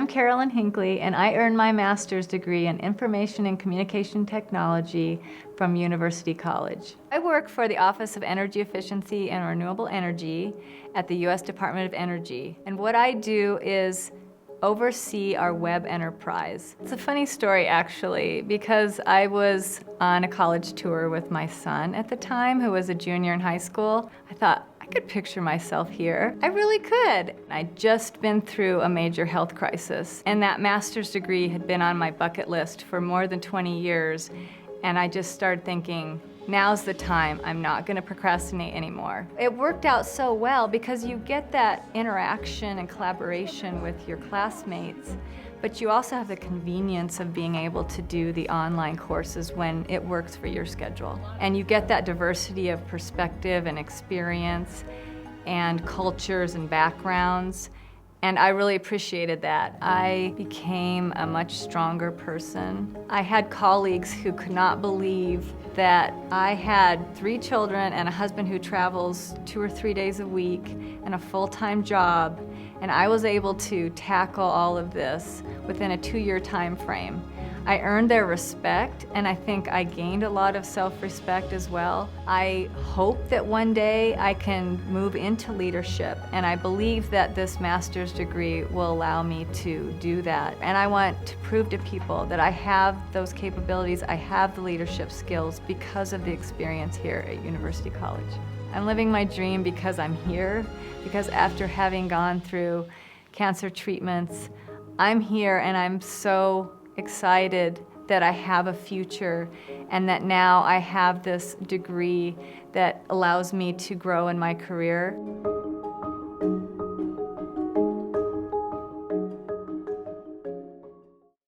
I'm Carolyn Hinckley, and I earned my master's degree in Information and Communication Technology from University College. I work for the Office of Energy Efficiency and Renewable Energy at the U.S. Department of Energy. And what I do is oversee our web enterprise. It's a funny story, actually, because I was on a college tour with my son at the time, who was a junior in high school. I thought, I could picture myself here. I really could. I'd just been through a major health crisis, and that master's degree had been on my bucket list for more than 20 years, and I just started thinking, now's the time. I'm not going to procrastinate anymore. It worked out so well because you get that interaction and collaboration with your classmates, but you also have the convenience of being able to do the online courses when it works for your schedule. And you get that diversity of perspective and experience and cultures and backgrounds. And I really appreciated that. I became a much stronger person. I had colleagues who could not believe that I had 3 children and a husband who travels 2 or 3 days a week and a full-time job, and I was able to tackle all of this within a 2-year time frame. I earned their respect, and I think I gained a lot of self-respect as well. I hope that one day I can move into leadership, and I believe that this master's degree will allow me to do that. And I want to prove to people that I have those capabilities, I have the leadership skills because of the experience here at University College. I'm living my dream because I'm here, because after having gone through cancer treatments, I'm here and I'm so excited that I have a future and that now I have this degree that allows me to grow in my career.